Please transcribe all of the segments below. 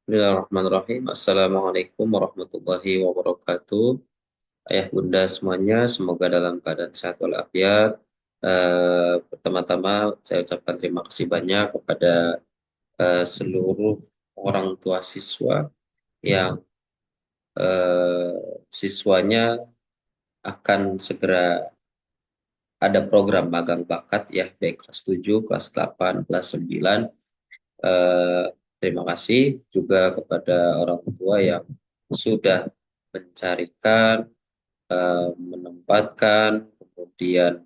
Bismillahirrahmanirrahim. Assalamualaikum warahmatullahi wabarakatuh. Ayah bunda semuanya, semoga dalam keadaan sehat walafiat. Pertama-tama saya ucapkan terima kasih banyak kepada seluruh orang tua siswa yang eh, siswanya akan segera ada program magang bakat ya, baik kelas 7, kelas 8, kelas 9. Eh, Terima kasih juga kepada orang tua yang sudah mencarikan, menempatkan, kemudian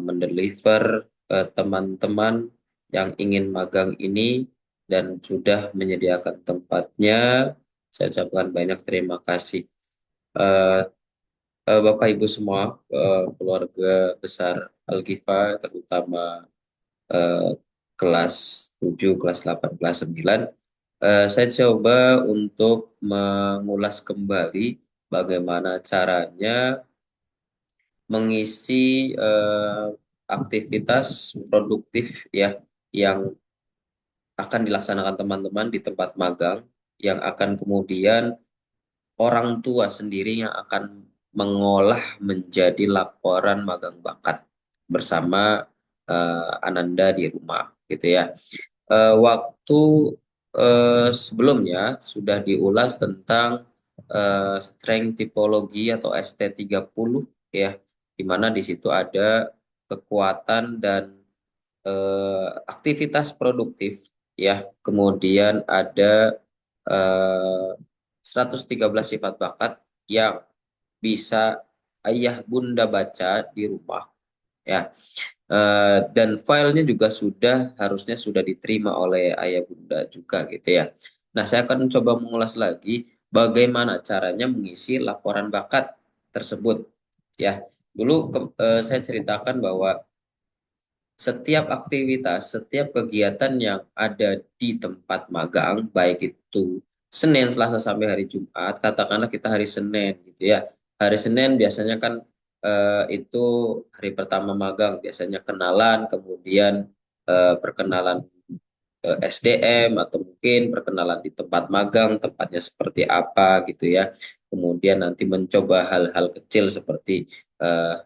mendeliver teman-teman yang ingin magang ini dan sudah menyediakan tempatnya. Saya ucapkan banyak terima kasih. Eh, Bapak Ibu semua, keluarga besar Al-Ghifa, terutama eh, kelas 7, kelas 8, kelas 9. Saya coba untuk mengulas kembali bagaimana caranya mengisi aktivitas produktif ya yang akan dilaksanakan teman-teman di tempat magang yang akan kemudian orang tua sendiri yang akan mengolah menjadi laporan magang bakat bersama Ananda di rumah gitu ya. Waktu sebelumnya sudah diulas tentang strength typology atau ST30 ya, di mana di situ ada kekuatan dan aktivitas produktif ya. Kemudian ada eh, 113 sifat bakat yang bisa ayah bunda baca di rumah ya. Dan filenya juga harusnya sudah diterima oleh ayah bunda juga gitu ya. Nah, saya akan mencoba mengulas lagi bagaimana caranya mengisi laporan bakat tersebut ya. Dulu saya ceritakan bahwa setiap kegiatan yang ada di tempat magang, baik itu Senin, Selasa sampai hari Jumat, katakanlah kita hari Senin gitu ya. Hari Senin biasanya kan itu hari pertama magang, biasanya kenalan, kemudian perkenalan SDM atau mungkin perkenalan di tempat magang, tempatnya seperti apa gitu ya. Kemudian nanti mencoba hal-hal kecil seperti eh,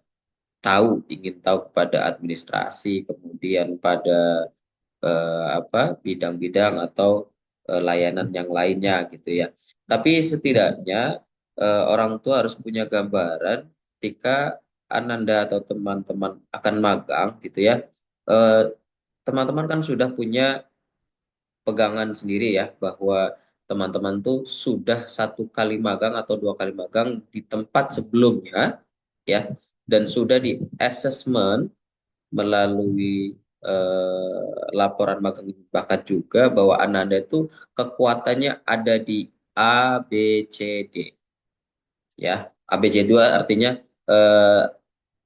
ingin tahu kepada administrasi, kemudian pada apa bidang-bidang atau layanan yang lainnya gitu ya. Tapi setidaknya orang tua harus punya gambaran ketika Ananda atau teman-teman akan magang gitu ya. Eh, Teman-teman kan sudah punya pegangan sendiri ya bahwa teman-teman tuh sudah satu kali magang atau dua kali magang di tempat sebelumnya ya, dan sudah di assessment melalui laporan magang bakat juga bahwa Ananda itu kekuatannya ada di A, B, C, D ya. A, B, C dua artinya eh,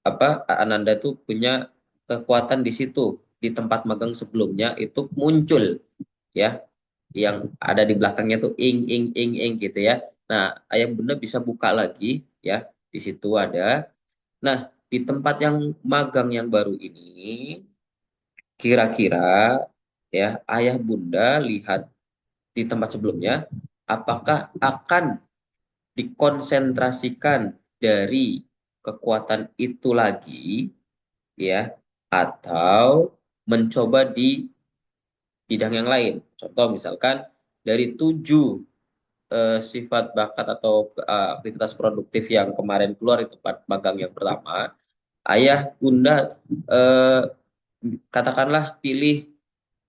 apa Ananda itu punya kekuatan di situ, di tempat magang sebelumnya itu muncul ya, yang ada di belakangnya tuh ing gitu ya. Nah, ayah bunda bisa buka lagi ya, di situ ada. Nah, di tempat yang magang yang baru ini, kira-kira ya ayah bunda lihat di tempat sebelumnya, apakah akan dikonsentrasikan dari kekuatan itu lagi ya, atau mencoba di bidang yang lain. Contoh misalkan dari 7 sifat bakat atau aktivitas produktif yang kemarin keluar di tempat magang yang pertama, ayah bunda eh, katakanlah pilih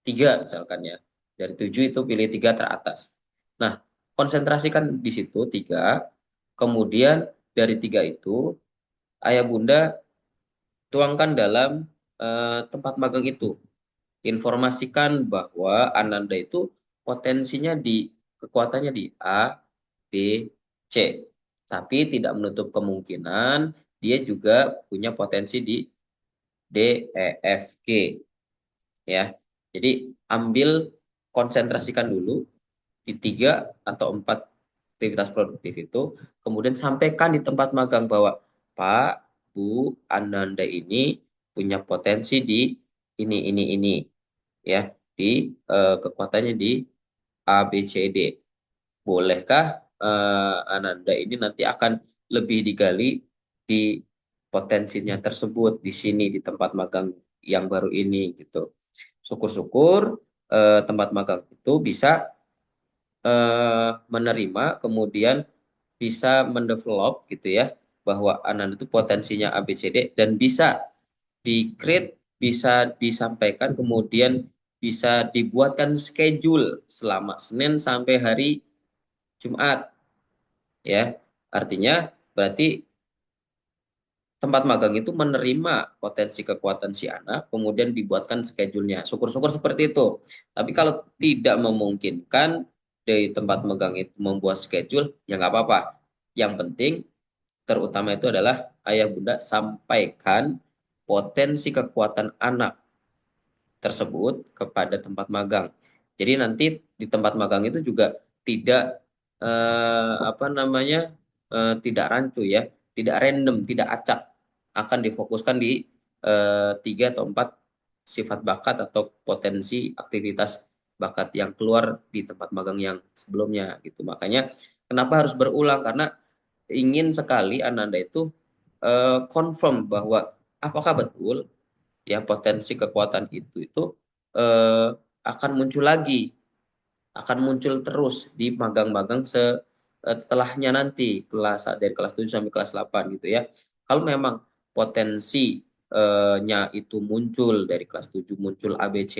3 misalkan ya. Dari 7 itu pilih 3 teratas. Nah, konsentrasikan di situ 3, kemudian dari 3 itu ayah bunda tuangkan dalam tempat magang itu. Informasikan bahwa Ananda itu potensinya kekuatannya di A, B, C. Tapi tidak menutup kemungkinan dia juga punya potensi di D, E, F, G ya. Jadi ambil konsentrasikan dulu di 3 atau 4 aktivitas produktif itu, kemudian sampaikan di tempat magang bahwa Pak, Bu, Ananda ini punya potensi di ini ya, di kekuatannya di A, B, C, D. Bolehkah Ananda ini nanti akan lebih digali di potensinya tersebut di sini di tempat magang yang baru ini gitu. Syukur-syukur tempat magang itu bisa menerima kemudian bisa mendevelop gitu ya bahwa Ananda itu potensinya A, B, C, D dan bisa di-create, bisa disampaikan kemudian bisa dibuatkan schedule selama Senin sampai hari Jumat ya. Artinya berarti tempat magang itu menerima potensi kekuatan si anak, kemudian dibuatkan schedule-nya. Syukur-syukur seperti itu. Tapi kalau tidak memungkinkan dari tempat magang itu membuat schedule, ya nggak apa-apa. Yang penting, terutama itu adalah ayah bunda sampaikan potensi kekuatan anak tersebut kepada tempat magang. Jadi nanti di tempat magang itu juga tidak apa namanya tidak rancu ya, tidak random, tidak acak, akan difokuskan di tiga atau empat sifat bakat atau potensi aktivitas bakat yang keluar di tempat magang yang sebelumnya gitu. Makanya kenapa harus berulang karena ingin sekali Ananda itu confirm bahwa apakah betul ya potensi kekuatan itu eh, akan muncul lagi, akan muncul terus di magang-magang setelahnya nanti dari kelas 7 sampai kelas 8 gitu ya. Kalau memang potensinya itu muncul dari kelas 7 muncul ABC,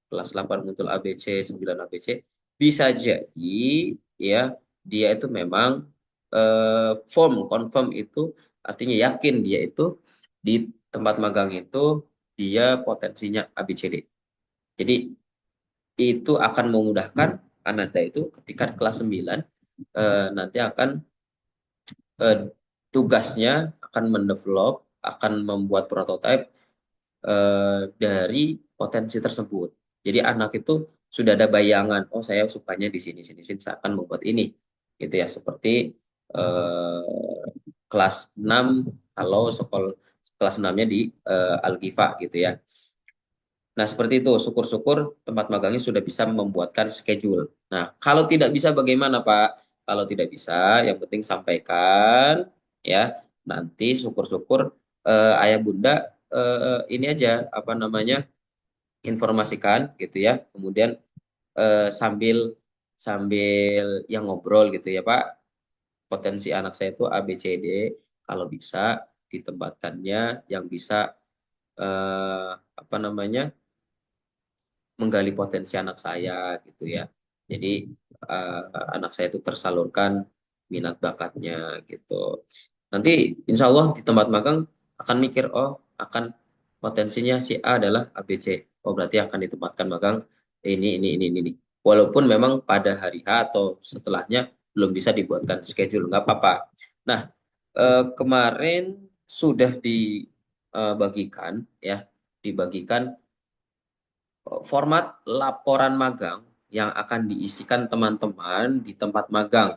kelas 8 muncul ABC, 9 ABC, bisa jadi ya dia itu memang confirm itu artinya yakin dia itu di tempat magang itu dia potensinya ABCD. Jadi itu akan memudahkan Ananda itu ketika kelas 9 nanti akan eh, tugasnya akan mendevelop, akan membuat prototipe dari potensi tersebut. Jadi anak itu sudah ada bayangan, oh saya sukanya di sini sini sini saya akan membuat ini, gitu ya. Seperti kelas 6 kalau sekolah kelas 6-nya di Algifa gitu ya. Nah, seperti itu. Syukur-syukur tempat magangnya sudah bisa membuatkan schedule. Nah, kalau tidak bisa bagaimana, Pak? Kalau tidak bisa, yang penting sampaikan ya. Nanti syukur-syukur ayah bunda ini aja apa namanya informasikan gitu ya. Kemudian sambil sambil yang ngobrol gitu ya, Pak. Potensi anak saya itu A B C D. Kalau bisa ditempatkannya yang bisa apa namanya menggali potensi anak saya gitu ya. Jadi eh, anak saya itu tersalurkan minat bakatnya gitu. Nanti insya Allah di tempat magang akan mikir, oh akan potensinya si A adalah ABC. Oh berarti akan ditempatkan magang ini. Walaupun memang pada hari H atau setelahnya belum bisa dibuatkan schedule, nggak apa-apa. Nah, kemarin sudah dibagikan ya, dibagikan format laporan magang yang akan diisikan teman-teman di tempat magang.